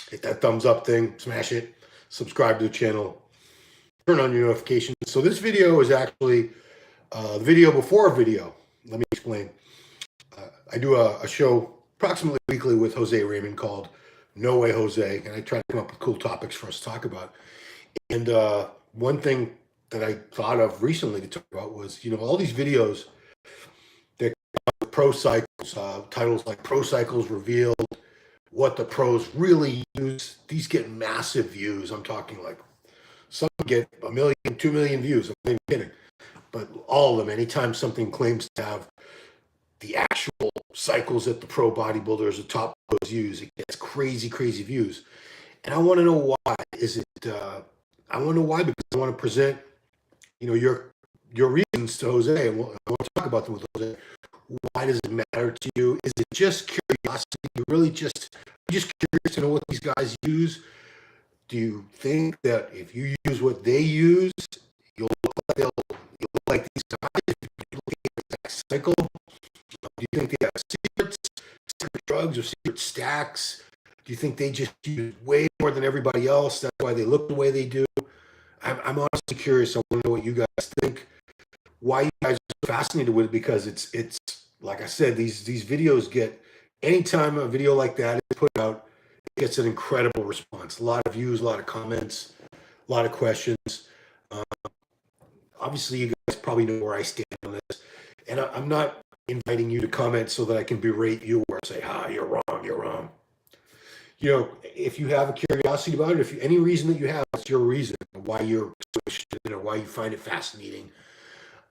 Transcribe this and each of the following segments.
hit that thumbs up thing, smash it, subscribe to the channel, turn on your notifications. So this video is actually the video before a video. Let me explain. I do a show approximately weekly with Jose Raymond called No Way Jose, and I try to come up with cool topics for us to talk about. And one thing that I thought of recently to talk about was, all these videos that pro cycles, titles like Pro Cycles Revealed, what the pros really use. These get massive views. I'm talking like some get 1 million, 2 million views. I'm not even kidding. But all of them, anytime something claims to have the actual cycles that the pro bodybuilders, the top pros use, it gets crazy, crazy views. And I want to know why. I want to know why, because I want to present, your reasons to Jose, and I want to talk about them with Jose. Why does it matter to you? Is it just curiosity? You really just curious to know what these guys use? Do you think that if you use what they use, you'll look like these guys? If you look at that cycle, do you think they have secret drugs or secret stacks? Do you think they just use way more than everybody else? That's why they look the way they do. I'm honestly curious. I want to know what you guys think. Why you guys are fascinated with it, because it's like I said, these videos get, anytime a video like that is put out, it gets an incredible response. A lot of views, a lot of comments, a lot of questions. Obviously, you guys probably know where I stand on this, and I'm not inviting you to comment so that I can berate you or say, you're wrong, you're wrong. If you have a curiosity about it, if any reason that you have, it's your reason why you're so interested in it, or why you find it fascinating.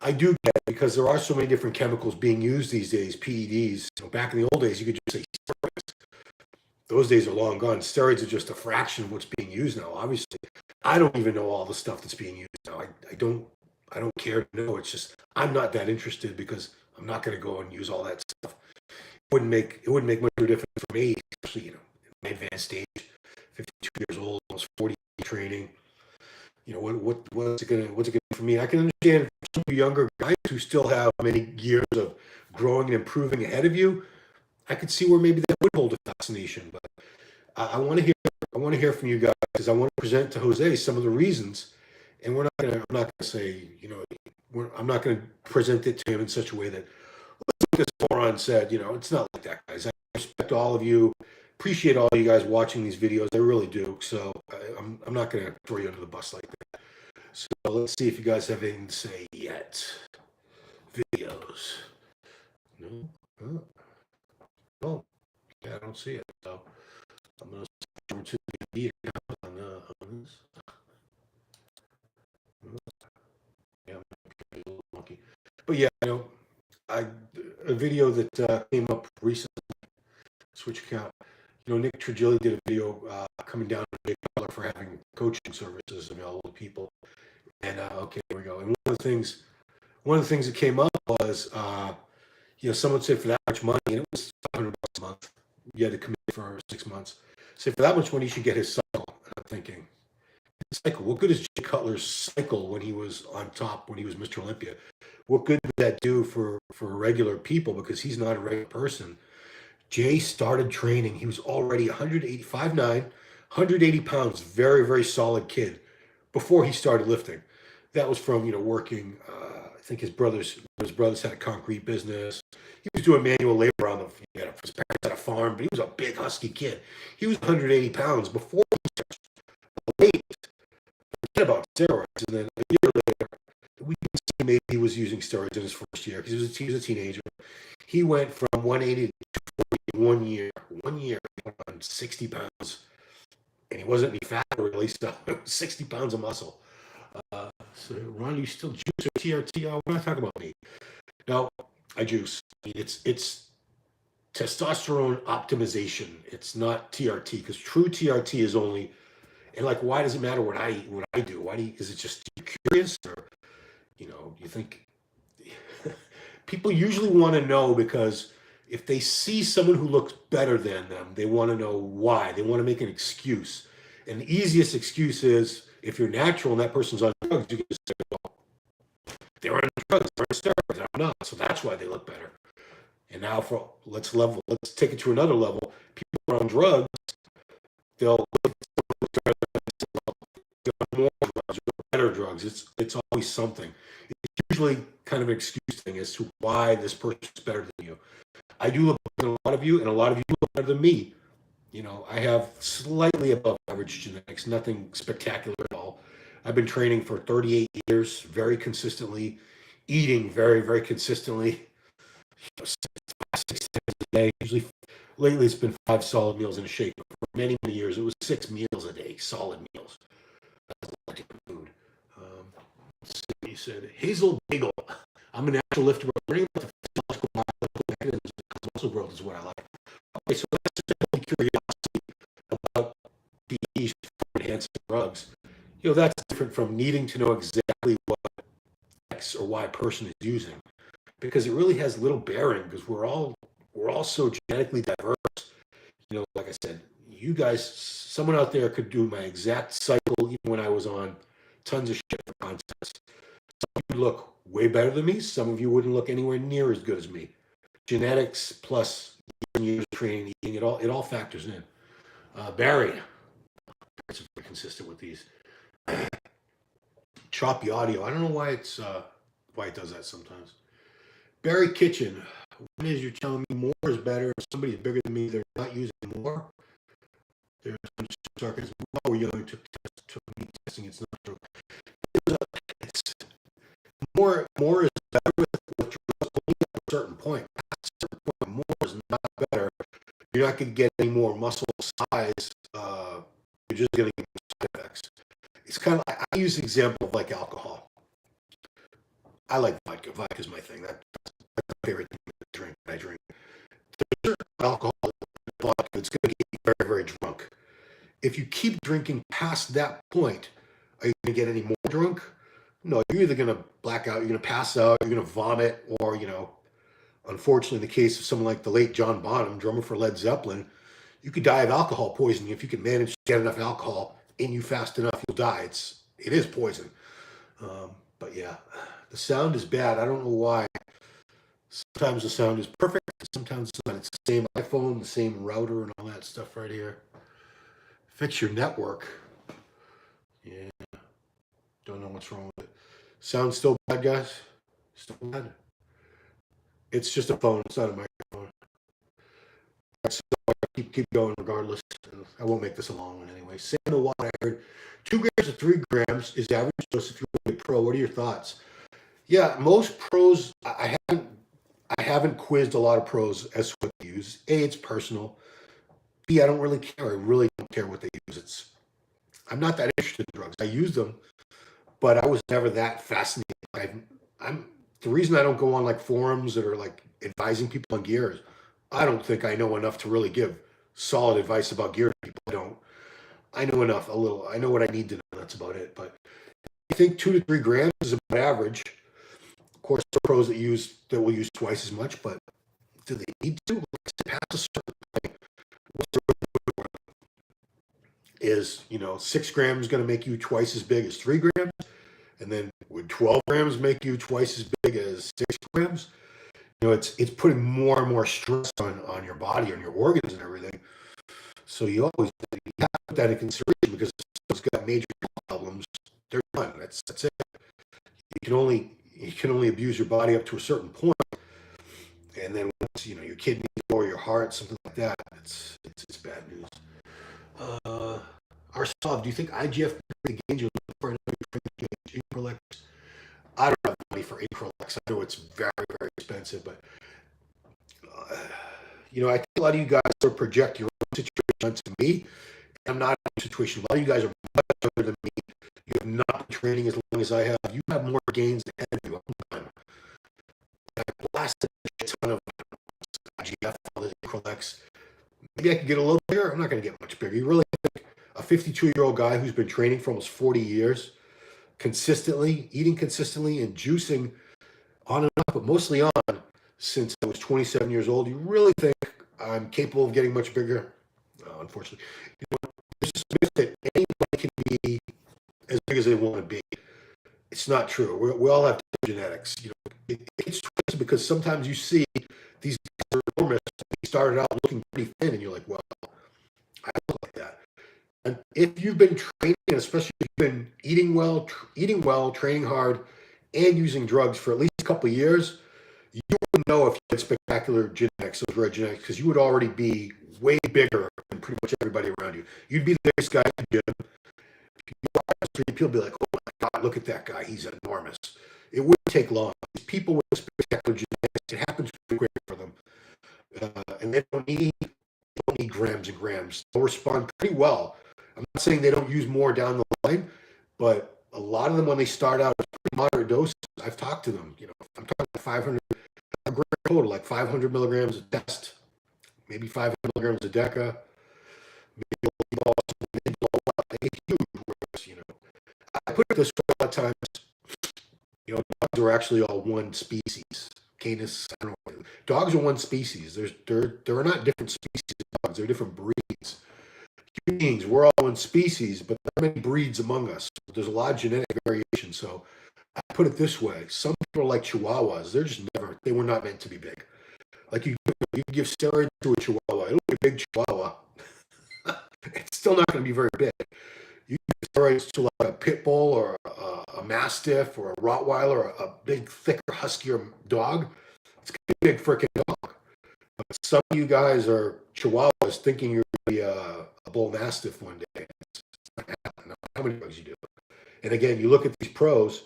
I do get it, because there are so many different chemicals being used these days, PEDs. Back in the old days, you could just say steroids. Those days are long gone. Steroids are just a fraction of what's being used now. Obviously, I don't even know all the stuff that's being used now. I don't care to know. It's just, I'm not that interested, because I'm not going to go and use all that stuff. It wouldn't make much of a difference for me, especially, in my advanced stage, 52 years old, almost 40 training. What's it gonna do for me? I can understand some younger guys who still have many years of growing and improving ahead of you. I could see where maybe that would hold a fascination, but I want to hear from you guys, because I want to present to Jose some of the reasons. And I'm not gonna say, I'm not gonna present it to him in such a way that, like this moron said, it's not like that, guys. I respect all of you. Appreciate all you guys watching these videos. I really do. So I'm not going to throw you under the bus like that. So let's see if you guys have anything to say yet. Videos. No? Huh? Oh, yeah, I don't see it. So I'm going to switch over to the account on this. Yeah, I'm a little monkey. But yeah, a video that came up recently, switch account. Nick Trigilli did a video coming down to Cutler for having coaching services available to people. And okay, here we go. And one of the things that came up was, someone said for that much money, and it was $500 a month. You had to commit for 6 months. Say for that much money, you should get his cycle. And I'm thinking, cycle. What good is Jay Cutler's cycle when he was on top, when he was Mr. Olympia? What good did that do for regular people? Because he's not a regular person. Jay started training. He was already 185.9, 180 pounds, very, very solid kid before he started lifting. That was from, working, I think his brothers had a concrete business. He was doing manual labor on them. His parents had a farm, but he was a big, husky kid. He was 180 pounds before he started weight. Forget about steroids. And then a year later, we can see maybe he was using steroids in his first year, because he was a teenager. He went from 180 to 240 in 1 year. He went on 60 pounds. And he wasn't any fat, really, so 60 pounds of muscle. So, Ron, you still juice or TRT? Oh, we're not talking about me. No, I juice. It's testosterone optimization. It's not TRT, because true TRT is only, and like, why does it matter what I do? Is it just curious, or you think people usually want to know, because if they see someone who looks better than them, they want to know why. They want to make an excuse. And the easiest excuse is, if you're natural and that person's on drugs, you can just say, well, they're on drugs, they're on steroids, I'm not. So that's why they look better. And now let's take it to another level. People are on drugs, they'll look at more drugs or better drugs. It's always something. It's usually kind of an excuse thing as to why this person's better than you. I do look better than a lot of you, and a lot of you look better than me. You know, I have slightly above average genetics, nothing spectacular at all. I've been training for 38 years, very consistently, eating very, very consistently. You know, 6 times a day. Usually, lately it's been 5 solid meals and a shake. But for many, many years, it was 6 meals a day, solid meals. That's a lot of different food. He said, Hazel Bagel. I'm a natural lifter. Learning about the physiological biological mechanisms of muscle growth is what I like. Okay, so that's just a curiosity about PEDs for enhancing drugs. You know, that's different from needing to know exactly what X or Y person is using, because it really has little bearing because we're all so genetically diverse. You know, like I said, you guys, someone out there could do my exact cycle even when I was on tons of shit for contests. Some of you look way better than me. Some of you wouldn't look anywhere near as good as me. Genetics plus years of training, eating, it all factors in. Barry, it's very consistent with these. Choppy audio. I don't know why why it does that sometimes. Barry Kitchen. One is you're telling me more is better. If somebody's bigger than me, they're not using more. There's some sarcasm. Oh, we're young, took meat testing. It's not true. It's more is better with drugs only at a certain point. At a certain point, more is not better. You're not going to get any more muscle size. You're just going to get side effects. It's kind of like, I use the example of like alcohol. I like vodka. Vodka is my thing. That's my favorite thing to drink. I drink. There's certain alcohol in vodka that's going to get you very, very drunk. If you keep drinking past that point, are you going to get any more drunk? No, you're either going to black out, you're going to pass out, you're going to vomit, or, you know, unfortunately, in the case of someone like the late John Bonham, drummer for Led Zeppelin, you could die of alcohol poisoning if you can manage to get enough alcohol in you fast enough. You'll die. It is poison. But yeah, the sound is bad. I don't know why. Sometimes the sound is perfect. Sometimes it's not. It's the same iPhone, the same router, and all that stuff right here. Fix your network. Yeah. Don't know what's wrong with it. Sound still bad, guys? Still bad? It's just a phone. It's not a microphone. So keep going regardless. I won't make this a long one anyway. Say no what I heard. 2 grams to 3 grams is average dose if you're a pro. What are your thoughts? Yeah, most pros, I haven't quizzed a lot of pros as to what they use. A, it's personal. B, I don't really care. I really don't care what they use. I'm not that interested in drugs. I use them, but I was never that fascinated. I'm the reason I don't go on like forums that are like advising people on gear is I don't think I know enough to really give solid advice about gear to people. I know enough, a little. I know what I need to know. That's about it. But I think 2 to 3 grams is about average. Of course, there are pros that will use twice as much, but do they need to? Past a certain point, is 6 grams going to make you twice as big as 3 grams? And then would 12 grams make you twice as big as 6 grams? It's putting more and more stress on your body, on your organs and everything. So you always have to put that in consideration because if someone's got major problems, they're done. That's it. You can only abuse your body up to a certain point, and then once your kidneys or your heart, something like that, it's bad news. Arsav, do you think IGF gains you're looking for another Acrylex? I don't have money for Acrylex. I know it's very, very expensive, but I think a lot of you guys sort of project your own situation onto me. I'm not in a situation. A lot of you guys are much older than me. You have not been training as long as I have. You have more gains ahead of you. I'm done. I blasted a ton of IGF, all this Acrylex. Maybe I could get a little bigger. I'm not going to get much bigger. You really think a 52-year-old guy who's been training for almost 40 years, consistently, eating consistently, and juicing on and off, but mostly on, since I was 27 years old, you really think I'm capable of getting much bigger? Unfortunately. There's this myth that anybody can be as big as they want to be. It's not true. We all have genetics. It's twisted because sometimes you see these guys are enormous. They started out looking pretty thin, and you're like, well, I look like that. And if you've been training, and especially if you've been eating well, training hard, and using drugs for at least a couple of years, you would know if you had spectacular genetics, those red genetics, because you would already be way bigger than pretty much everybody around you. You'd be the biggest guy in the gym. People would be like, "Oh my God, look at that guy! He's enormous." It wouldn't take long. These people with spectacular genetics, it happens pretty quick for them, and they don't need grams and grams. They'll respond pretty well. I'm not saying they don't use more down the line, but a lot of them, when they start out at pretty moderate doses, I've talked to them. I'm talking 500 gram total, like 500 milligrams a test, maybe 500 milligrams a deca, maybe they blow up. They huge words, I put it this way: a lot of times, dogs are actually all one species. Canis, I don't know. Dogs are one species. There are not different species of dogs. They're different breeds. Human beings, we're all one species, but there are many breeds among us. There's a lot of genetic variation. So I put it this way: some people are like Chihuahuas. They were not meant to be big. Like you give steroids to a Chihuahua, it'll be a big Chihuahua. It's still not going to be very big. You give steroids to like a pit bull or a mastiff or a Rottweiler or a big, thicker, huskier dog. It's going to be a big freaking dog. But some of you guys are Chihuahuas thinking you're going to be a bull mastiff one day. It's not happening. How many dogs you do? And again, you look at these pros.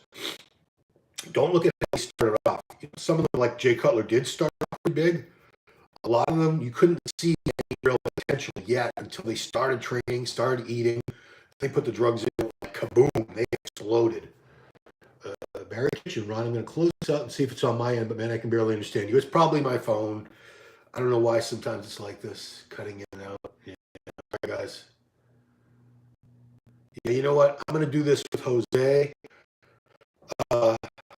Don't look at how they started off. Some of them, like Jay Cutler, did start off pretty big. A lot of them, you couldn't see any real potential yet until they started training, started eating. They put the drugs in, like kaboom, they exploded. Barry Kitchen, Ron, I'm going to close this out and see if it's on my end, but man, I can barely understand you. It's probably my phone. I don't know why sometimes it's like this, cutting in and out. Yeah. All right, guys. Yeah, you know what? I'm going to do this with Jose.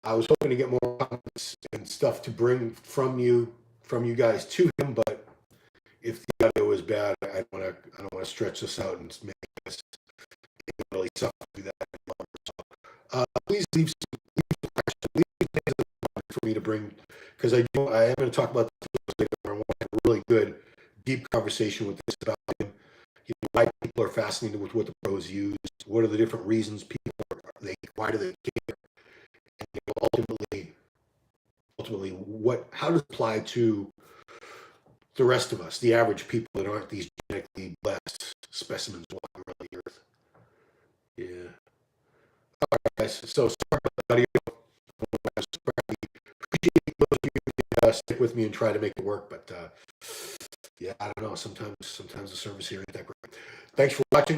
I was hoping to get more comments and stuff to bring from you guys to him, but if the audio is bad, I don't want to stretch this out and make this really tough to do that anymore. So, please leave some questions, leave things for me to bring, because I am going to talk about this later. I want a really good, deep conversation with this about him. Why people are fascinated with what the pros use. What are the different reasons people why do they care? And ultimately, how does it apply to the rest of us, the average people that aren't these genetically blessed specimens walking around the earth? Yeah. All right, guys. So sorry about the audio. Appreciate those of you who stick with me and try to make it work, but yeah, I don't know. Sometimes the service here ain't that great. Thanks for watching.